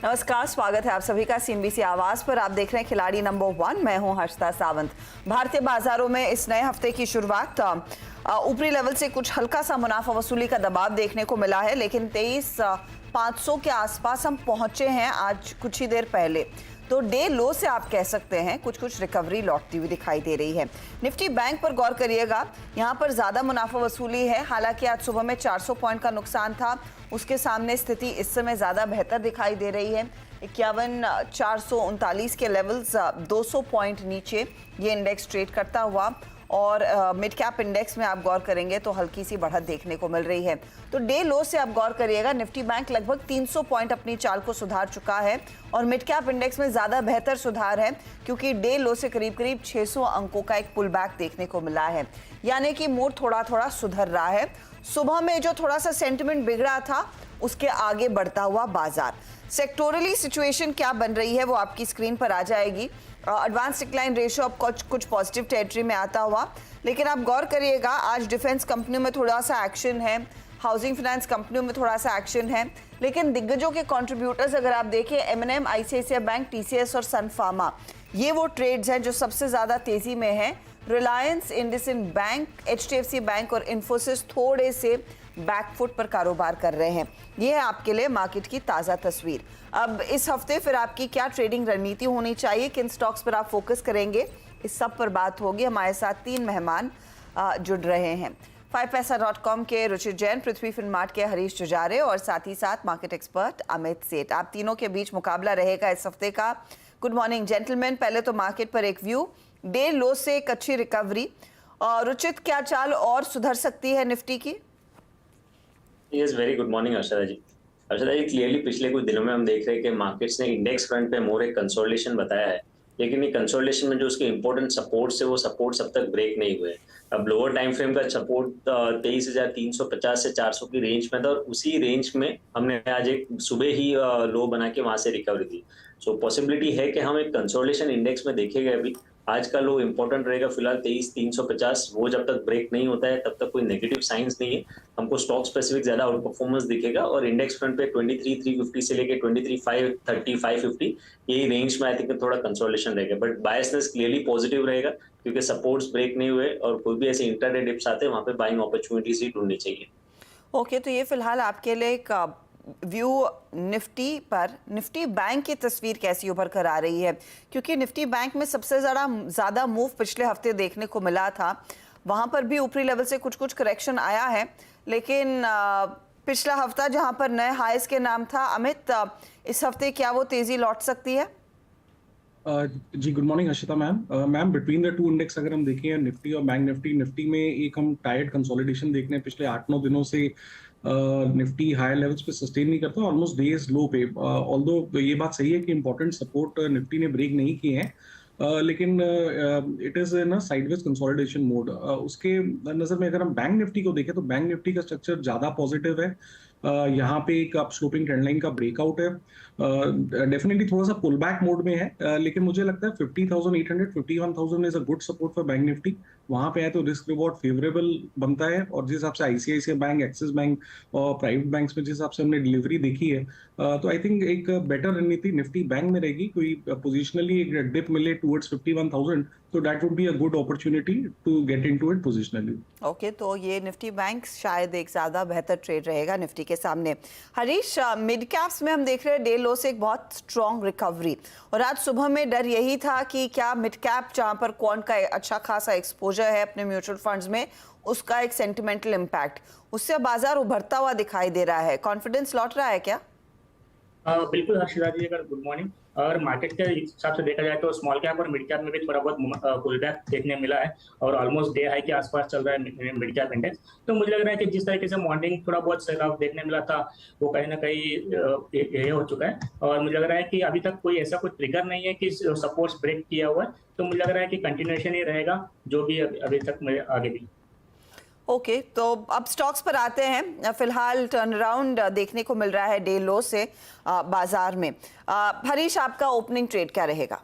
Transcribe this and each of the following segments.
नमस्कार, स्वागत है आप सभी का सीएनबीसी आवाज पर। आप देख रहे हैं खिलाड़ी नंबर 1। मैं हूं हर्षिता सावंत। भारतीय बाजारों में इस नए हफ्ते की शुरुआत ऊपरी लेवल से कुछ हल्का सा मुनाफा वसूली का दबाव देखने को मिला है, लेकिन 23,500 के आसपास हम पहुंचे हैं आज कुछ ही देर पहले। तो डे लो से आप कह सकते हैं कुछ रिकवरी लौटती हुई दिखाई दे रही है। निफ्टी बैंक पर गौर करिएगा, यहाँ पर ज्यादा मुनाफा वसूली है। हालांकि आज सुबह में 400 पॉइंट का नुकसान था, उसके सामने स्थिति इस समय ज्यादा बेहतर दिखाई दे रही है। 51,439 के लेवल्स 200 पॉइंट नीचे ये इंडेक्स ट्रेड करता हुआ, और मिड कैप इंडेक्स में आप गौर करेंगे तो हल्की सी बढ़त देखने को मिल रही है। तो डे लो से आप गौर करिएगा, निफ्टी बैंक लगभग 300 पॉइंट अपनी चाल को सुधार चुका है, और मिड कैप इंडेक्स में ज्यादा बेहतर सुधार है, क्योंकि डे लो से करीब 600 अंकों का एक पुल बैक देखने को मिला है। यानी कि मोड थोड़ा सुधर रहा है। सुबह में जो थोड़ा सा सेंटिमेंट बिगड़ा था, उसके आगे बढ़ता हुआ बाजार। सेक्टोरली सिचुएशन क्या बन रही है वो आपकी स्क्रीन पर आ जाएगी। एडवांस डिक्लाइन रेशियो अब कुछ पॉजिटिव टेरिटरी में आता हुआ, लेकिन आप गौर करिएगा आज डिफेंस कंपनियों में थोड़ा सा एक्शन है, हाउसिंग फाइनेंस कंपनियों में थोड़ा सा एक्शन है, लेकिन दिग्गजों के कंट्रीब्यूटर्स अगर आप देखें, M&M, ICICI बैंक, TCS और सन फार्मा, ये वो ट्रेड्स हैं जो सबसे ज्यादा तेजी में है। Reliance, IndusInd bank, HDFC bank और इन्फोसिस थोड़े से बैकफुट पर कारोबार कर रहे हैं। ये है आपके लिए मार्केट की ताज़ा तस्वीर। अब इस हफ्ते फिर आपकी क्या ट्रेडिंग रणनीति होनी चाहिए, किन स्टॉक्स पर आप फोकस करेंगे, इस सब पर बात होगी। हमारे साथ 3 मेहमान जुड़ रहे हैं। 5पैसा.com के रुचिर जैन, पृथ्वी फिनमार्ट के हरीश जुजारे और साथ ही साथ मार्केट एक्सपर्ट अमित सेठ। आप तीनों के बीच मुकाबला रहेगा इस हफ्ते का। Good morning gentleman. पहले तो मार्केट पर एक व्यू, डे लो से एक अच्छी रिकवरी, और रुचित क्या चाल और सुधर सकती है निफ्टी की? Yes, very good morning Harshada ji. Harshada ji, clearly पिछले कुछ दिनों में हम देख रहे हैं कि मार्केट्स ने इंडेक्स फ्रंट पे मोर एक कंसोलिडेशन बताया है, लेकिन ये कंसोलिडेशन में जो उसके इंपॉर्टेंट सपोर्ट्स है वो सपोर्ट्स अब तक ब्रेक नहीं हुए। अब लोअर टाइम फ्रेम का सपोर्ट 23,350 से 400 की रेंज में था, और उसी रेंज में हमने आज एक सुबह ही लो बना के वहां से रिकवरी दी। सो पॉसिबिलिटी है कि हम एक कंसोलिडेशन इंडेक्स में देखेंगे। अभी आज का लो इंपॉर्टेंट रहेगा फिलहाल 23,350। वो जब तक ब्रेक नहीं होता है तब तक कोई नेगेटिव साइंस नहीं है। हमको स्टॉक स्पेसिफिक ज्यादा आउट परफॉर्मेंस दिखेगा, और इंडेक्स फ्रंट पे 23,350 से लेके 23,530, 550 यही रेंज में आई थिंक थोड़ा कंसोलिडेशन रहेगा। बट बायसनेस क्लियरली पॉजिटिव रहेगा, क्योंकि सपोर्ट्स ब्रेक नहीं हुए, और कोई भी ऐसे इंट्राडे डिप्स आते हैं वहां पे बाइंग अपॉर्चुनिटीज ही ढूंढनी चाहिए। ओके, तो ये फिलहाल आपके लिए एक व्यू निफ्टी पर। निफ्टी बैंक की तस्वीर कैसी उभर कर आ रही है? क्योंकि निफ्टी बैंक में सबसे ज्यादा मूव पिछले हफ्ते देखने को मिला था। वहां पर भी ऊपरी लेवल से कुछ करेक्शन आया है, लेकिन पिछला हफ्ता जहां पर नए हाईस के नाम था, अमित, इस हफ्ते क्या वो तेजी लौट सकती है? जी good morning Harshita ma'am. Ma'am, between the two index अगर हम देखें, निफ्टी और बैंक निफ्टी में एक हम टायर्ड कंसोलिडेशन देख रहे हैं। पिछले 8-9 दिनों से निफ्टी हायर लेवल्स पे सस्टेन नहीं करता, ऑलमोस्ट डेज लो पे। ऑल्दो ये बात सही है कि इंपॉर्टेंट सपोर्ट निफ्टी ने ब्रेक नहीं किए हैं, लेकिन it is in sideways consolidation mode. उसके नजर में अगर हम बैंक निफ्टी को देखें तो बैंक निफ्टी का स्ट्रक्चर ज्यादा पॉजिटिव है। यहाँ पे एक अप स्लोपिंग ट्रेंडलाइन का ब्रेकआउट है। डेफिनेटली थोड़ा सा पुल बैक मोड में है, लेकिन मुझे लगता है 50,800, 51,000 is a good support for bank Nifty. वहां पे है तो रिस्क रिवॉर्ड फेवरेबल बनता है, और जिस हिसाब से ICICI बैंक, एक्सिस बैंक और प्राइवेट बैंक्स में जिस हिसाब से हमने डिलीवरी देखी है, तो आई थिंक एक बेटर रणनीति निफ्टी बैंक में रहेगी। कोई पोजिशनली एक डिप मिले टुवर्ड्स 51,000, तो that would be a good opportunity to get into it positionally. Okay, तो ये निफ्टी बैंक शायद एक ज्यादा बेहतर ट्रेड रहेगा निफ्टी के सामने। हरीश, मिड कैप्स में हम देख रहे हैं डे लो से एक बहुत स्ट्रॉन्ग रिकवरी, और आज सुबह में डर यही था कि क्या मिड कैप, जहां पर क्वांट का अच्छा खासा एक्सपोजर है अपने म्यूचुअल फंड्स में, उसका एक सेंटिमेंटल इम्पैक्ट, उससे बाजार उभरता हुआ दिखाई दे रहा है। कॉन्फिडेंस लौट रहा है क्या? बिल्कुल हर्षिता जी, अगर गुड मॉर्निंग। और मार्केट के हिसाब से देखा जाए तो स्मॉल कैप और मिड कैप में भी थोड़ा बहुत पुल बैक देखने मिला है, और ऑलमोस्ट डे हाई के आसपास चल रहा है मिड कैप इंडेक्स। तो मुझे लग रहा है कि जिस तरीके से मॉर्निंग थोड़ा बहुत सेल ऑफ देखने मिला था, वो कहीं ना कहीं ये हो चुका है, और मुझे लग रहा है कि अभी तक कोई ऐसा कोई ट्रिगर नहीं है कि सपोर्ट्स ब्रेक किया हुआ है। तो मुझे लग रहा है कि कंटिन्यूएशन ही रहेगा जो भी अभी तक आगे भी। ओके, तो अब स्टॉक्स पर आते हैं। फिलहाल टर्न अराउंड देखने को मिल रहा है डे लो से बाजार में। हरीश, आपका ओपनिंग ट्रेड क्या रहेगा?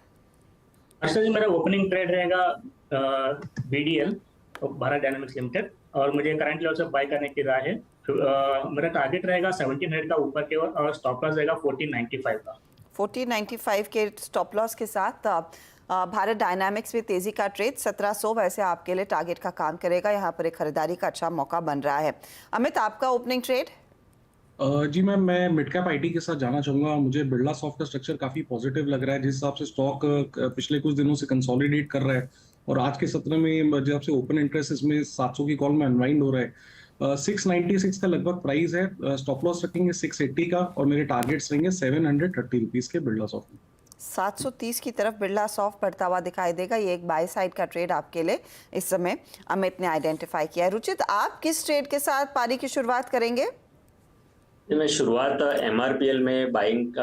अच्छा जी, मेरा ओपनिंग ट्रेड रहेगा BDL, भारत डायनामिक्स लिमिटेड, और मुझे करंट लेवल से बाय करने की राय है। मेरा टारगेट रहेगा 1700 का ऊपर के ओर, और स्टॉप लॉस रहेगा 1495 का। 1495 के स्टॉप लॉस के साथ भारत डायनामिक्स में तेजी का ट्रेड 1700 वैसे आपके लिए टारगेट का काम करेगा। यहाँ पर एक खरीदारी का अच्छा मौका बन रहा है। अमित, आपका ओपनिंग ट्रेड? जी मैम, मैं मिड कैप आईटी के साथ जाना चाहूंगा। मुझे बिरला सॉफ्ट का स्ट्रक्चर काफी पॉजिटिव लग रहा है, जिस हिसाब से स्टॉक पिछले कुछ दिनों से कंसोलिडेट कर रहा है और आज के सत्र में जब से ओपन इंटरेस्ट इसमें 700 की कॉल में अनवाइंड हो रहा है। 696 का लगभग प्राइस है। स्टॉप लॉस रखेंगे 680 का और मेरे टारगेट्स रहेंगे 730 रुपीज के बिरला सॉफ्ट में। 730 की तरफ बिरला सॉफ्ट बढ़ता हुआ दिखाई देगा। ये एक बाय साइड का ट्रेड आपके लिए इस समय अमित ने आइडेंटिफाई किया है। रुचित, आप किस ट्रेड के साथ पारी की शुरुआत करेंगे? मैं शुरुआत एमआरपीएल में बाइंग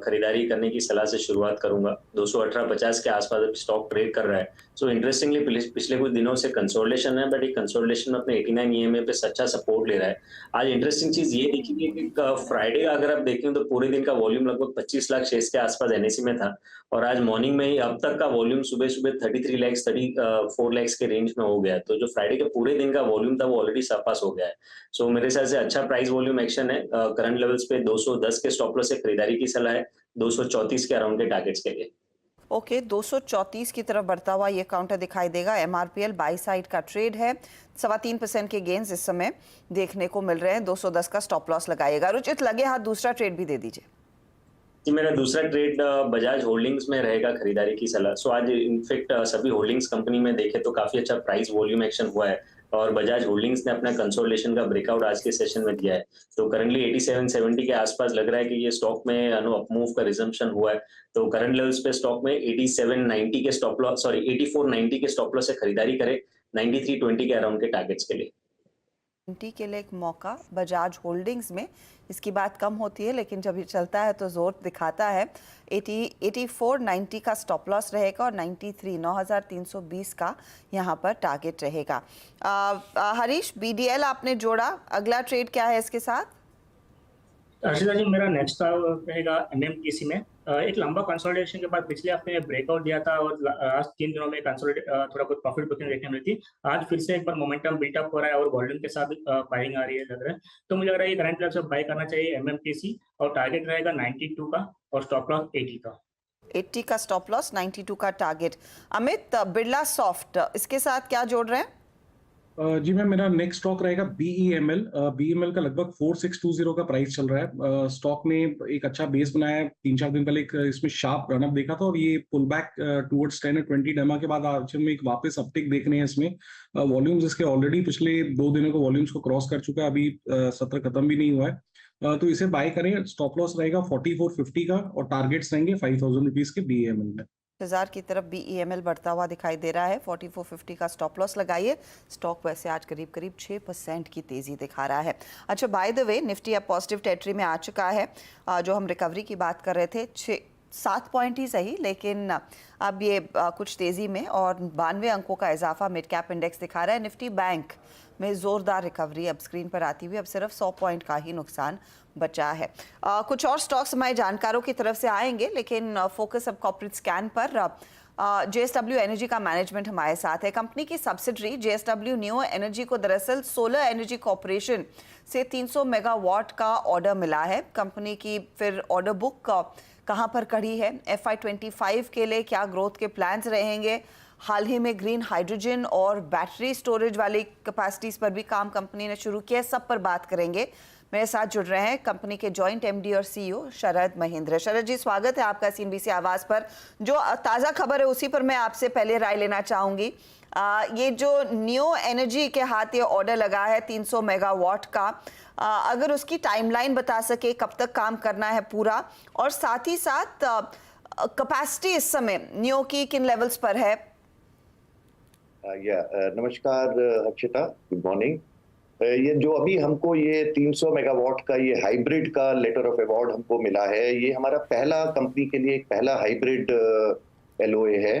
खरीदारी करने की सलाह से शुरुआत करूंगा। 218.50 के आसपास अब स्टॉक ट्रेड कर रहा है। सो इंटरेस्टिंगली पिछले कुछ दिनों से कंसोलिडेशन है, बट ये कंसोलिडेशन में अपने 89 ईएमए पे अच्छा सपोर्ट ले रहा है। आज इंटरेस्टिंग चीज ये देखी कि फ्राइडे का अगर आप देखें तो पूरे दिन का वॉल्यूम लगभग 25 लाख शेयर्स के आसपास एनएसई में था और आज मॉर्निंग में ही अब तक का वॉल्यूम सुबह सुबह 33 लाख 34 लाख के रेंज में हो गया है। तो जो फ्राइडे के पूरे दिन का वॉल्यूम था वो ऑलरेडी सरपास हो गया है। सो मेरे हिसाब से अच्छा प्राइस वॉल्यूम एक्शन है। करंट लेवल्स पे 210 के स्टॉप लॉस से खरीदारी की सलाह है, 234 के अराउंड के टारगेट्स के लिए। ओके, 234 की तरफ बढ़ता हुआ ये काउंटर दिखाई देगा। एमआरपीएल बाई साइड का ट्रेड है। 3.25% के गेन्स इस समय देखने को मिल रहे हैं। 210 का स्टॉप लॉस लगाइएगा। रुचित, लगे हाथ दूसरा ट्रेड भी दे दीजिए। जी, मेरा दूसरा ट्रेड बजाज होल्डिंग्स में रहेगा खरीदारी की सलाह। सो आज इनफेक्ट सभी होल्डिंग्स कंपनी में देखे तो काफी अच्छा प्राइस वॉल्यूम एक्शन हुआ है और बजाज होल्डिंग्स ने अपना कंसोलिडेशन का ब्रेकआउट आज के सेशन में दिया है। तो करंटली 8770 के आसपास लग रहा है कि ये स्टॉक में अपमूव का रिजम्पशन हुआ है। तो करंट लेवल्स पे स्टॉक में 8790 के स्टॉप लॉस 8490 के स्टॉप लॉस से खरीदारी करे, 9320 के अराउंड के टारगेट्स के लिए। के लिए एक मौका बजाज होल्डिंग्स में। इसकी बात कम होती है लेकिन जब ये चलता है तो जोर दिखाता है। 8490 का स्टॉप लॉस रहेगा और 9320 का यहाँ पर टारगेट रहेगा। हरीश, बीडीएल आपने जोड़ा, अगला ट्रेड क्या है इसके साथ? अर्शिता जी, मेरा नेक्स्ट रहेगा एमएमटीसी में। एक लंबा कंसोलिडेशन के बाद पिछले हफ्ते में ब्रेकआउट दिया था और आज 3 दिनों में कंसोलिडेट थोड़ा बहुत प्रॉफिट बुकिंग देखने मिली थी। आज फिर से एक बार मोमेंटम बिल्टअप हो रहा है और वॉल्यूम के साथ बाइंग आ रही है लग रहा है। तो मुझे लग रहा है करंट लेवल से बाय करना चाहिए एमएमटीसी और टारगेट रहेगा 92 का और स्टॉप लॉस 80 का। 80 का स्टॉप लॉस, 92 का टारगेट। अमित, बिरला सॉफ्ट इसके साथ क्या जोड़ रहे हैं? जी मैम, मेरा नेक्स्ट स्टॉक रहेगा बीईएमएल। बीईएमएल का लगभग 4620 का प्राइस चल रहा है। स्टॉक ने एक अच्छा बेस बनाया है। 3-4 दिन पहले इसमें शार्प रनअप देखा था और ये पुल बैक टुवर्ड्स 10 और 20 डेमा के बाद आज में एक वापस अपटिक देख रहे हैं इसमें। वॉल्यूम्स इसके ऑलरेडी पिछले 2 दिनों को वॉल्यूम्स को क्रॉस कर चुका है। अभी सत्र खत्म भी नहीं हुआ है, तो इसे बाय करें। स्टॉप लॉस रहेगा 4450 का और टारगेट्स रहेंगे 5000 रुपीज के बीईएमएल में। 1000 की तरफ बीईएमएल बढ़ता हुआ दिखाई दे रहा है। 4450 का स्टॉप लॉस लगाइए। स्टॉक वैसे आज करीब 6% की तेजी दिखा रहा है। अच्छा, बाय द वे, निफ्टी अब पॉजिटिव टेरिटरी में आ चुका है। जो हम रिकवरी की बात कर रहे थे 7 पॉइंट ही सही, लेकिन अब ये कुछ तेजी में और 92 अंकों का इजाफा मिड कैप इंडेक्स दिखा रहा है। निफ्टी बैंक में जोरदार रिकवरी अब स्क्रीन पर आती हुई। अब सिर्फ 100 पॉइंट का ही नुकसान बचा है। कुछ और स्टॉक्स हमारे जानकारों की तरफ से आएंगे, लेकिन फोकस अब कॉर्पोरेट स्कैन पर। JSW एनर्जी का मैनेजमेंट हमारे साथ है। कंपनी की सब्सिडरी JSW न्यू एनर्जी को दरअसल सोलर एनर्जी कॉर्पोरेशन से 300 मेगावाट का ऑर्डर मिला है। कंपनी की फिर ऑर्डर बुक कहाँ पर खड़ी है? FY25 के लिए क्या ग्रोथ के प्लान्स रहेंगे? हाल ही में ग्रीन हाइड्रोजन और बैटरी स्टोरेज वाली कैपेसिटीज पर भी काम कंपनी ने शुरू किया है। सब पर बात करेंगे। मेरे साथ जुड़ रहे हैं कंपनी के जॉइंट एमडी और सीईओ शरद महेंद्र। शरद जी, स्वागत है आपका CNBC आवाज पर। जो ताज़ा खबर है उसी पर मैं आपसे पहले राय लेना चाहूँगी। ये जो न्यू एनर्जी के हाथ ये ऑर्डर लगा है 300 मेगावाट का, अगर उसकी टाइमलाइन बता सके, कब तक काम करना है पूरा, और साथ ही साथ कैपेसिटी इस समय न्यू की किन लेवल्स पर है? नमस्कार हर्षिता, गुड मॉर्निंग। ये जो अभी हमको ये 300 मेगावाट का ये हाइब्रिड का लेटर ऑफ अवार्ड हमको मिला है, ये हमारा पहला कंपनी के लिए एक पहला हाइब्रिड LOA है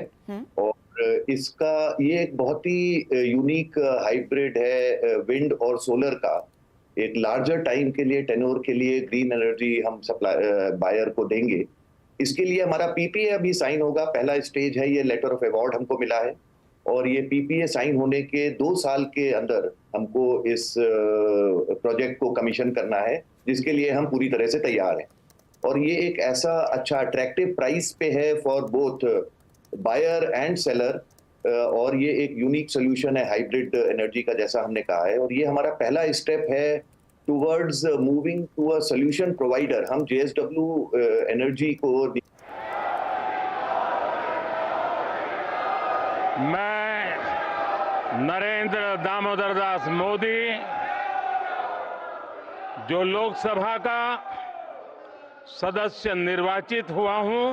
और इसका ये एक बहुत ही यूनिक हाइब्रिड है विंड और सोलर का। एक लार्जर टाइम के लिए, टेन्योर के लिए ग्रीन एनर्जी हम सप्लाई बायर को देंगे। इसके लिए हमारा PPA अभी साइन होगा। पहला स्टेज है, ये लेटर ऑफ अवार्ड हमको मिला है और ये PPA साइन होने के 2 साल के अंदर हमको इस प्रोजेक्ट को कमीशन करना है, जिसके लिए हम पूरी तरह से तैयार हैं। और ये एक ऐसा अच्छा अट्रैक्टिव प्राइस पे है for both buyer and seller, और ये एक यूनिक सोल्यूशन है हाइब्रिड एनर्जी का, जैसा हमने कहा है। और ये हमारा पहला स्टेप है towards moving to a solution provider. हम जेएसडब्ल्यू एनर्जी को मैं नरेंद्र दामोदर दास मोदी, जो लोकसभा का सदस्य निर्वाचित हुआ हूं,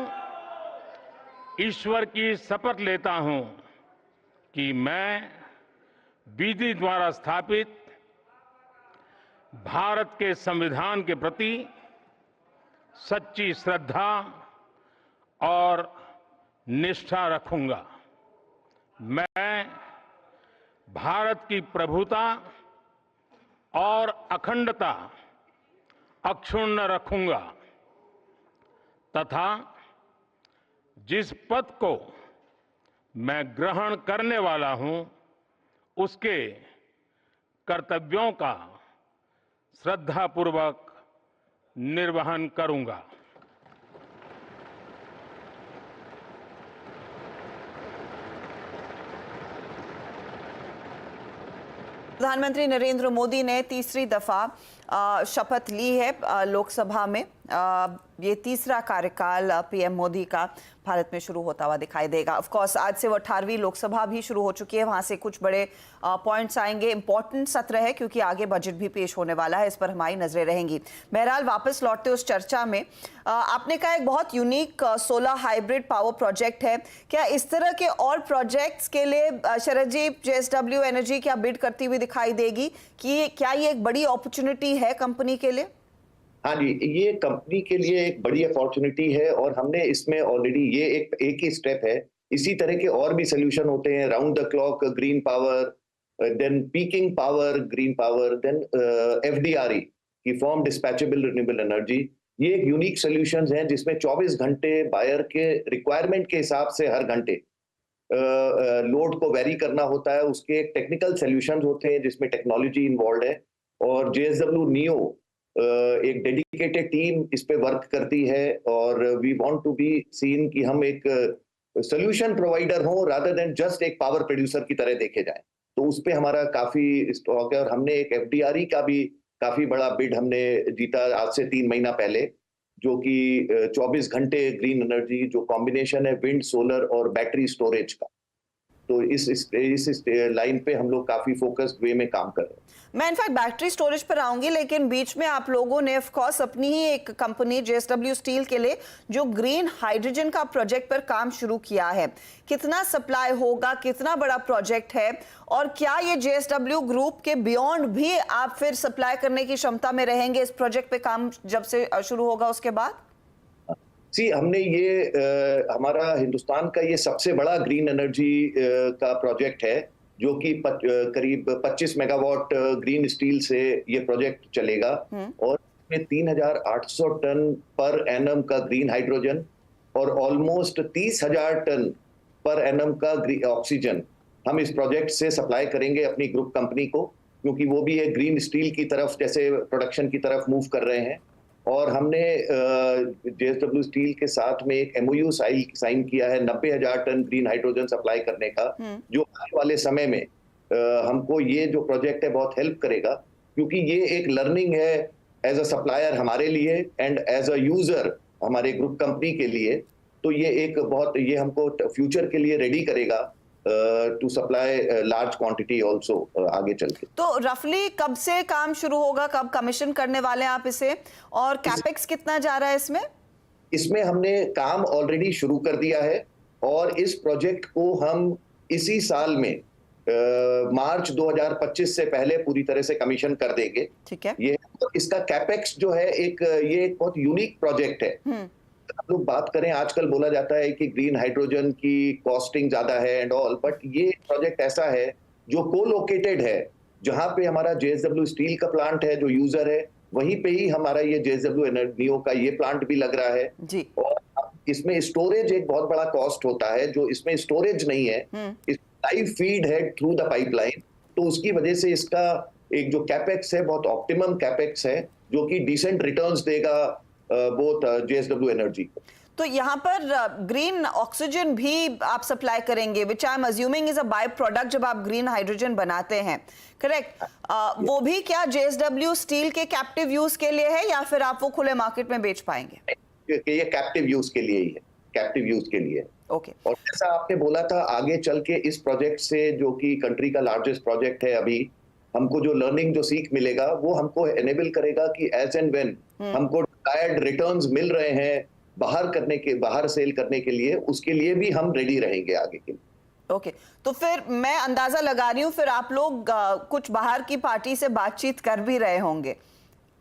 ईश्वर की शपथ लेता हूं कि मैं विधि द्वारा स्थापित भारत के संविधान के प्रति सच्ची श्रद्धा और निष्ठा रखूंगा। मैं भारत की प्रभुता और अखंडता अक्षुण्ण रखूंगा तथा जिस पद को मैं ग्रहण करने वाला हूं उसके कर्तव्यों का श्रद्धापूर्वक निर्वहन करूंगा। प्रधानमंत्री नरेंद्र मोदी ने तीसरी दफा शपथ ली है लोकसभा में। ये तीसरा कार्यकाल पीएम मोदी का भारत में शुरू होता हुआ दिखाई देगा। ऑफ कोर्स आज से वो 18वीं लोकसभा भी शुरू हो चुकी है, वहां से कुछ बड़े पॉइंट्स आएंगे। इंपॉर्टेंट सत्र है क्योंकि आगे बजट भी पेश होने वाला है, इस पर हमारी नजरें रहेंगी। बहरहाल वापस लौटते उस चर्चा में, आपने कहा एक बहुत unique solar hybrid power project है। क्या इस तरह के और प्रोजेक्ट्स के लिए शरद जी जेएसडब्ल्यू एनर्जी क्या बिड करती हुई दिखाई देगी कि क्या ये एक बड़ी अपॉर्चुनिटी है कंपनी के लिए? हाँ जी, ये कंपनी के लिए एक बड़ी अपॉर्चुनिटी है और हमने इसमें ऑलरेडी ये एक ही स्टेप है। इसी तरह के और भी सोल्यूशन होते हैं, round the clock green power, then peaking power green power, then FDRE की फॉर्म डिस्पैचेबल रिन्यूएबल एनर्जी। ये एक यूनिक सोल्यूशंस हैं जिसमें 24 घंटे बायर के रिक्वायरमेंट के हिसाब से हर घंटे लोड को वेरी करना होता है। उसके टेक्निकल सोल्यूशंस होते हैं जिसमें टेक्नोलॉजी इन्वॉल्व है और जेएसडब्ल्यू नियो एक डेडिकेटेड टीम इस पे वर्क करती है और we want to be seen कि हम एक सोल्यूशन प्रोवाइडर हो रादर देन जस्ट एक पावर प्रोड्यूसर की तरह देखे जाए। तो उस पे हमारा काफी स्टॉक है और हमने एक एफडीआरई का भी काफी बड़ा बिड हमने जीता आज से 3 महीना पहले, जो कि 24 घंटे ग्रीन एनर्जी जो कॉम्बिनेशन है विंड, सोलर और बैटरी स्टोरेज का। तो इस लाइन पे हम लोग काफी फोकस्ड वे में काम कर रहे हैं। मैं इनफैक्ट बैटरी स्टोरेज पर आऊंगी, लेकिन बीच में आप लोगों ने ऑफ कोर्स अपनी ही एक कंपनी जेएसडब्ल्यू स्टील के लिए जो ग्रीन हाइड्रोजन का प्रोजेक्ट पर काम शुरू किया है। कितना सप्लाई होगा, कितना बड़ा प्रोजेक्ट है और क्या ये जेएसडब्ल्यू ग्रुप के बियॉन्ड भी आप फिर सप्लाई करने की क्षमता में रहेंगे इस प्रोजेक्ट पे काम जब से शुरू होगा उसके बाद? हमने ये हमारा हिंदुस्तान का ये सबसे बड़ा ग्रीन एनर्जी का प्रोजेक्ट है जो कि करीब 25 मेगावाट ग्रीन स्टील से ये प्रोजेक्ट चलेगा और इसमें 3,800 टन पर एनम का ग्रीन हाइड्रोजन और ऑलमोस्ट 30,000 टन पर एनम का ऑक्सीजन हम इस प्रोजेक्ट से सप्लाई करेंगे अपनी ग्रुप कंपनी को, क्योंकि वो भी एक ग्रीन स्टील की तरफ जैसे प्रोडक्शन की तरफ मूव कर रहे हैं। और हमने जेएसडब्ल्यू स्टील के साथ में एक एमओयू साइन किया है 90,000 टन ग्रीन हाइड्रोजन सप्लाई करने का, जो आने वाले समय में हमको ये जो प्रोजेक्ट है बहुत हेल्प करेगा, क्योंकि ये एक लर्निंग है एज अ सप्लायर हमारे लिए एंड एज अ यूजर हमारे ग्रुप कंपनी के लिए। तो ये एक बहुत ये हमको फ्यूचर के लिए रेडी करेगा to supply large quantity also आगे चल के। तो रफली कब से काम शुरू होगा, कब कमीशन करने वाले हैं आप इसे, और कैपेक्स कितना जा रहा है इसमें? इसमें हमने काम ऑलरेडी शुरू कर दिया है और इस प्रोजेक्ट को हम इसी साल में मार्च 2025 से पहले पूरी तरह से कमीशन कर देंगे। ठीक है। ये इसका कैपेक्स जो है ये एक बहुत यूनिक प्रोजेक्ट है। हम लोग बात करें, आजकल बोला जाता है कि ग्रीन हाइड्रोजन की कॉस्टिंग ज्यादा है एंड ऑल, बट ये प्रोजेक्ट ऐसा है जो कोलोकेटेड है, जहां पे हमारा जेएसडब्ल्यू स्टील का प्लांट है जो यूजर है, वहीं पे ही हमारा ये जेएसडब्ल्यू नियो का ये प्लांट भी लग रहा है जी। और इसमें स्टोरेज एक बहुत बड़ा कॉस्ट होता है, जो इसमें स्टोरेज नहीं है, लाइव फीड है थ्रू द पाइपलाइन। तो उसकी वजह से इसका एक जो कैपेक्स है बहुत ऑप्टिमम कैपेक्स है, जो कि डिसेंट रिटर्न्स देगा बोथ JSW एनर्जी। तो यहाँ पर ग्रीन ऑक्सीजन भी आप सप्लाई करेंगे, which I am assuming is a by product जब आप ग्रीन हाइड्रोजन बनाते हैं, करेक्ट? वो भी क्या JSW स्टील के कैप्टिव यूज के लिए है या फिर आप वो खुले मार्केट में बेच पाएंगे? ये कैप्टिव यूज के लिए ही है, कैप्टिव यूज के लिए। ओके। और जैसा आपने बोला था, आगे चल के इस प्रोजेक्ट से, जो कि कंट्री का लार्जेस्ट प्रोजेक्ट है, अभी हमको जो लर्निंग, जो सीख मिलेगा, वो हमको एनेबल करेगा कि एज एंड व्हेन हमको डिजायर्ड रिटर्न्स मिल रहे हैं बाहर सेल करने के लिए, उसके लिए भी हम रेडी रहेंगे आगे के लिए। ओके, तो फिर मैं अंदाजा लगा रही हूँ फिर आप लोग कुछ बाहर की पार्टी से बातचीत कर भी रहे होंगे।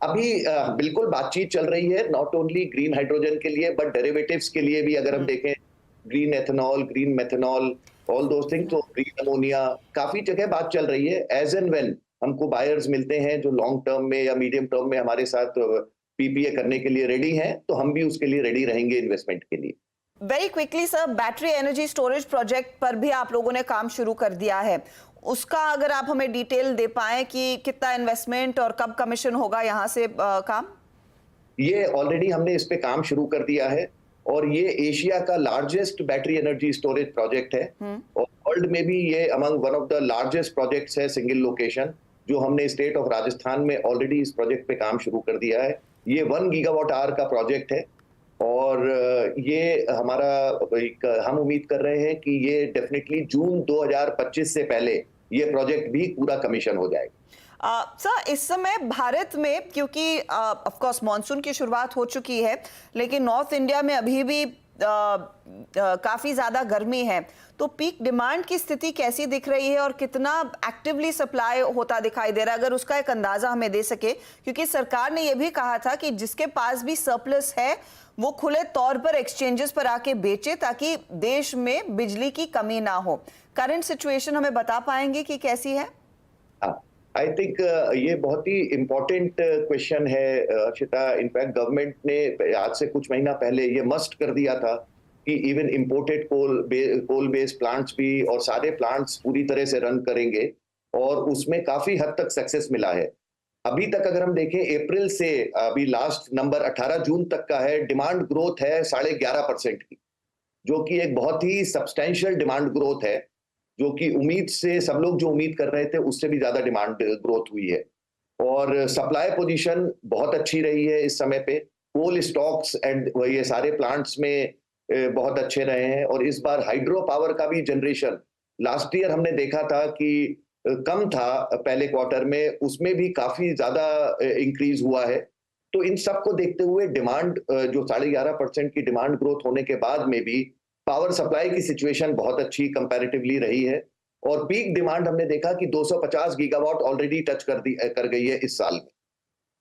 अभी बिल्कुल बातचीत चल रही है, नॉट ओनली ग्रीन हाइड्रोजन के लिए बट डेरिवेटिव्स के लिए भी। अगर हम देखें green ethanol, green methanol, all those things, तो ग्रीन अमोनिया, काफी जगह बात चल रही है। एज एंड व्हेन हमको बायर्स मिलते हैं जो लॉन्ग टर्म में या मीडियम टर्म में हमारे साथ PPA करने के लिए रेडी हैं, तो हम भी उसके लिए रेडी रहेंगे इन्वेस्टमेंट के लिए। Very quickly sir, battery energy storage project पर भी आप लोगों ने काम शुरू कर दिया है, उसका अगर आप हमें डिटेल दे पाएं कि कितना इन्वेस्टमेंट और कब कमीशन होगा यहाँ से काम? ये ऑलरेडी हमने इस पे काम शुरू कर दिया है और ये एशिया का largest battery energy storage project है और वर्ल्ड में भी ये among one of the largest projects है, सिंगल लोकेशन, जो हमने स्टेट ऑफ राजस्थान में ऑलरेडी इस प्रोजेक्ट पे काम शुरू कर दिया है। ये 1 गीगावाट आवर का प्रोजेक्ट है और ये हमारा हम उम्मीद कर रहे हैं कि ये डेफिनेटली जून 2025 से पहले ये प्रोजेक्ट भी पूरा कमीशन हो जाएगा। सर, इस समय भारत में क्योंकि ऑफ कोर्स मॉनसून की शुरुआत हो चुकी है, लेकिन नॉर्थ इंडिया में अभी भी काफी ज्यादा गर्मी है, तो पीक डिमांड की स्थिति कैसी दिख रही है और कितना एक्टिवली सप्लाई होता दिखाई दे रहा है, अगर उसका एक अंदाजा हमें दे सके, क्योंकि सरकार ने यह भी कहा था कि जिसके पास भी सरप्लस है वो खुले तौर पर एक्सचेंजेस पर आके बेचे ताकि देश में बिजली की कमी ना हो। करंट सिचुएशन हमें बता पाएंगे कि कैसी है? आई थिंक ये बहुत ही इम्पोर्टेंट क्वेश्चन है अर्चिता। इनफैक्ट गवर्नमेंट ने आज से कुछ महीना पहले ये मस्ट कर दिया था कि even imported coal based plants भी और सारे प्लांट्स पूरी तरह से रन करेंगे और उसमें काफी हद तक सक्सेस मिला है। अभी तक अगर हम देखें अप्रैल से अभी लास्ट नंबर 18 जून तक का है, डिमांड ग्रोथ है 11.5% की, जो कि एक बहुत ही सब्सटेंशियल डिमांड ग्रोथ है, जो कि उम्मीद से सब लोग जो उम्मीद कर रहे थे उससे भी ज्यादा डिमांड ग्रोथ हुई है। और सप्लाई पोजीशन बहुत अच्छी रही है इस समय पे। कोल स्टॉक्स एंड ये सारे प्लांट्स में बहुत अच्छे रहे हैं और इस बार हाइड्रो पावर का भी जनरेशन लास्ट ईयर हमने देखा था कि कम था पहले क्वार्टर में, उसमें भी काफी ज्यादा इंक्रीज हुआ है। तो इन सब को देखते हुए डिमांड जो 11.5% की डिमांड ग्रोथ होने के बाद में भी पावर सप्लाई की सिचुएशन बहुत अच्छी कंपैरेटिवली रही है और पीक डिमांड हमने देखा कि 250 गीगावाट ऑलरेडी टच कर गई है इस साल में।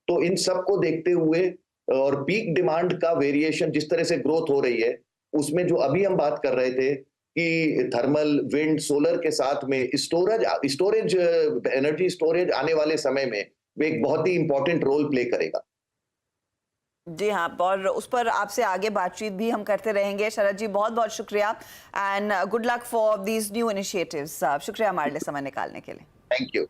तो इन सब को देखते हुए और पीक डिमांड का वेरिएशन जिस तरह से ग्रोथ हो रही है, उसमें जो अभी हम बात कर रहे थे कि थर्मल, विंड, सोलर के साथ में स्टोरेज एनर्जी स्टोरेज आने वाले समय में वो एक बहुत ही इंपॉर्टेंट रोल प्ले करेगा। जी हाँ, और उस पर आपसे आगे बातचीत भी हम करते रहेंगे। शरद जी, बहुत बहुत शुक्रिया and good luck for these new initiatives. शुक्रिया हमारे लिए समय निकालने के लिए। Thank you.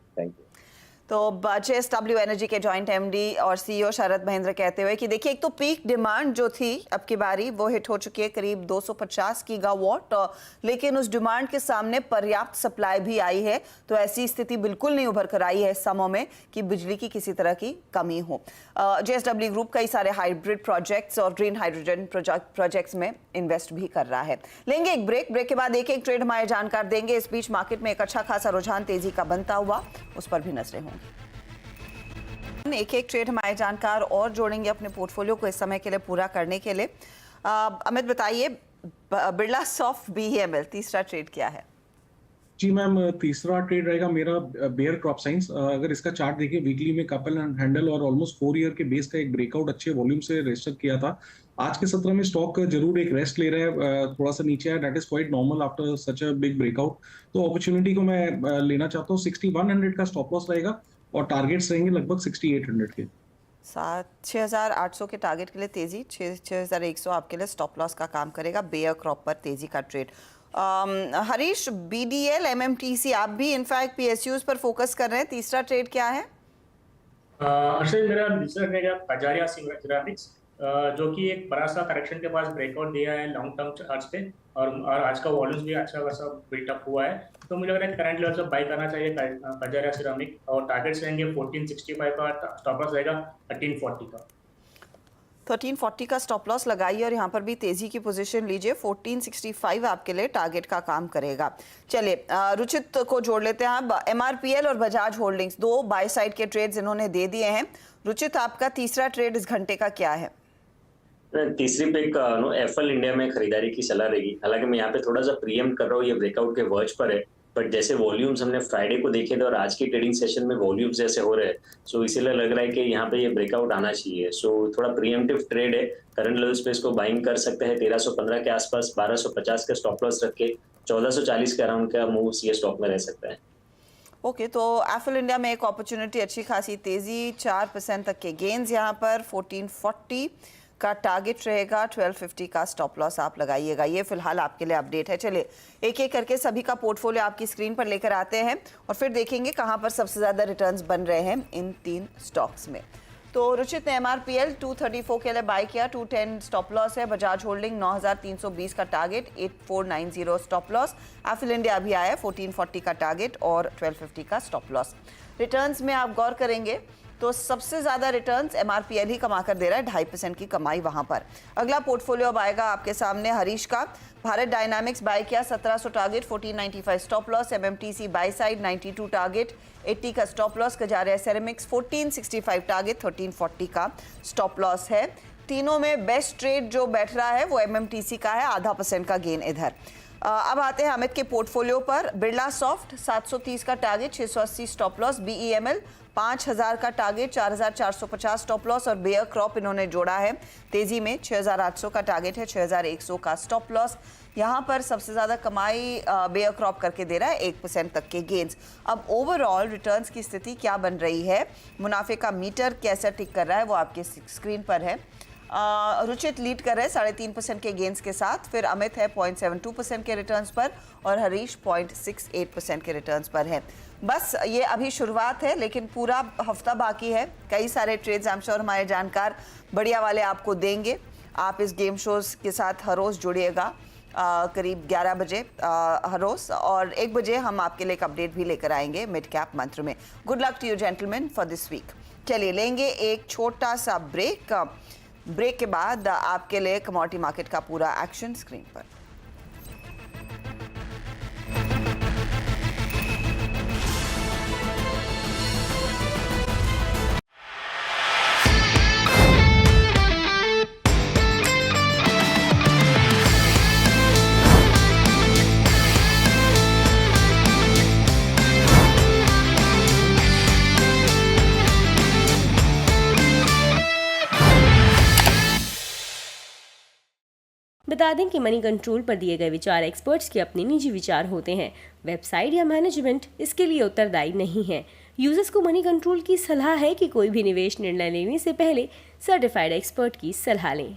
तो JSW एनर्जी के जॉइंट MD और CEO शरद महेंद्र कहते हुए कि देखिए, एक तो पीक डिमांड जो थी अब की बारी वो हिट हो चुकी है करीब 250 गीगावाट, लेकिन उस डिमांड के सामने पर्याप्त सप्लाई भी आई है, तो ऐसी स्थिति बिल्कुल नहीं उभर कर आई है इस समय में कि बिजली की किसी तरह की कमी हो। JSW ग्रुप कई सारे हाइब्रिड प्रोजेक्ट्स और ग्रीन हाइड्रोजन प्रोजेक्ट्स में इन्वेस्ट भी कर रहा है। लेंगे एक ब्रेक के बाद एक ट्रेड हमारे जानकार देंगे। इस बीच मार्केट में एक अच्छा खासा रुझान तेजी का बनता हुआ, उस पर भी नजरें होंगी। एक ट्रेड हमारे जानकार और जोड़ेंगे अपने पोर्टफोलियो को इस समय के लिए पूरा करने के लिए। अमित बताइए, बिरला सॉफ्ट BEML तीसरा ट्रेड क्या है? जी मैम, तीसरा ट्रेड रहेगा मेरा बेयर क्रॉप साइंस। अगर इसका चार्ट देखिए, वीकली में कपल हैंडल और ऑलमोस्ट 4 ईयर के बेस का एक ब्रेकआउट अच्छे वॉल्यूम से रजिस्टर किया था। आज के सत्र में स्टॉक जरूर एक रेस्ट ले रहा है, थोड़ा सा नीचे है, that is quite normal after such a big breakout. तो अपॉर्चुनिटी को मैं लेना चाहता हूँ। 6100 का स्टॉप लॉस रहेगा और टारगेट्स रहेंगे लगभग 6800 के। 6800 के टारगेट के लिए तेजी, 6100 आपके लिए स्टॉप लॉस का काम करेगा बेयर क्रॉप पर तेजी का ट्रेड। हरीश, BDL, MMTC आप भी इनफैक्ट PSUs पर फोकस कर रहे हैं, तीसरा ट्रेड क्या है? अर्षद, मेरा दूसरा ट्रेड है कजारिया सिरामिक्स। जो कि एक बड़ा सा करेक्शन के पास ब्रेकआउट दिया है लॉन्ग टर्म चार्ट्स पे, और आज का वॉल्यूम्स भी अच्छा खासा बिल्टअप हुआ है। तो मुझे लग रहा है कि करंट लेवल से बाई करना चाहिए कजारिया सिरामिक, और टारगेट्स रहेंगे 1465 का, स्टॉप लॉस रहेगा 1340 का। 1340 का स्टॉप लॉस लगाइए और यहाँ पर भी तेजी की पोजीशन लीजिए। 1465 आपके लिए टारगेट का काम करेगा। चलिए रुचित को जोड़ लेते हैं। अब MRPL और बजाज होल्डिंग्स, दो बाय साइड के ट्रेड्स इन्होंने दे दिए हैं। रुचित, आपका तीसरा ट्रेड इस घंटे का क्या है? तीसरी पे एफएल इंडिया में खरीदारी की सलाह रहेगी। हालांकि मैं यहाँ पे थोड़ा सा प्रीएम्प्ट कर रहा हूँ, ये ब्रेकआउट के वर्ज पर है, बट जैसे वॉल्यूम्स हमने फ्राइडे को देखे थे और आज की ट्रेडिंग सेशन में वॉल्यूम्स जैसे हो रहे हैं, सो इसीलिए लग रहा है कि यहाँ पे ये ब्रेकआउट आना चाहिए। सो थोड़ा प्रीएम्प्टिव ट्रेड है। करंट लेवल्स पे इसको बाइंग कर सकते हैं 1315 के आसपास, 1250 के स्टॉप लॉस रख के 1440 के अराउंड का मूव ये स्टॉक में रह सकता है। ओके, तो एफएल इंडिया में एक अपॉर्चुनिटी, अच्छी खासी तेजी, 4% तक के गेन्स यहाँ पर। 1440 का टारगेट रहेगा, 1250 का स्टॉप लॉस आप लगाइएगा। ये फिलहाल आपके लिए अपडेट है। चलिए एक एक करके सभी का पोर्टफोलियो आपकी स्क्रीन पर लेकर आते हैं और फिर देखेंगे कहाँ पर सबसे ज़्यादा रिटर्न्स बन रहे हैं इन 3 स्टॉक्स में। तो रुचित ने MRPL 234 के लिए बाय किया, 210 स्टॉप लॉस है। बजाज होल्डिंग 9320 का target, 8490 stop loss. FL India भी आया 1440 का टारगेट और 1250 का स्टॉप लॉस। रिटर्न्स में आप गौर करेंगे तो सबसे ज़्यादा रिटर्न्स MRPL ही कमा कर दे रहा है, 2.5% की कमाई वहाँ पर। अगला पोर्टफोलियो अब आएगा आपके सामने हरीश का। भारत डायनामिक्स बाय किया, 1700 target, 1495 stop loss. MMTC by side 92 target, 80 का stop loss. Kajaria ceramics 1465 target, 1340 का स्टॉप लॉस है। तीनों में बेस्ट ट्रेड जो बैठ रहा है वो MMTC का है, 0.5% का गेन इधर। अब आते हैं अमित के पोर्टफोलियो पर। बिरला सॉफ्ट 730 का टारगेट, 680 स्टॉप लॉस। BEML 5000 का टारगेट, 4450 स्टॉप लॉस। और बेयर क्रॉप इन्होंने जोड़ा है तेजी में, 6800 का टारगेट है, 6100 का स्टॉप लॉस। यहाँ पर सबसे ज़्यादा कमाई बेयर क्रॉप करके दे रहा है, 1% तक के गेन्स। अब ओवरऑल रिटर्न्स की स्थिति क्या बन रही है, मुनाफे का मीटर कैसा टिक कर रहा है, वो आपके स्क्रीन पर है। रुचित लीड कर रहे हैं 3.5% के गेन्स के साथ, फिर अमित है 0.72% के रिटर्न्स पर और हरीश 0.68% के रिटर्न्स पर है। बस ये अभी शुरुआत है, लेकिन पूरा हफ्ता बाकी है। कई सारे ट्रेड्स आई एम श्योर हमारे जानकार बढ़िया वाले आपको देंगे। आप इस गेम शोज के साथ हर रोज़ जुड़िएगा करीब 11 बजे हर रोज़, और 1 बजे हम आपके लिए एक अपडेट भी लेकर आएंगे मिड कैप मंत्र में। Good luck to you gentleman for this week. चलिए लेंगे एक छोटा सा ब्रेक। ब्रेक के बाद आपके लिए कमोडिटी मार्केट का पूरा एक्शन स्क्रीन पर। बता दें कि मनी कंट्रोल पर दिए गए विचार एक्सपर्ट्स के अपने निजी विचार होते हैं। वेबसाइट या मैनेजमेंट इसके लिए उत्तरदायी नहीं है। यूजर्स को मनी कंट्रोल की सलाह है कि कोई भी निवेश निर्णय लेने से पहले सर्टिफाइड एक्सपर्ट की सलाह लें।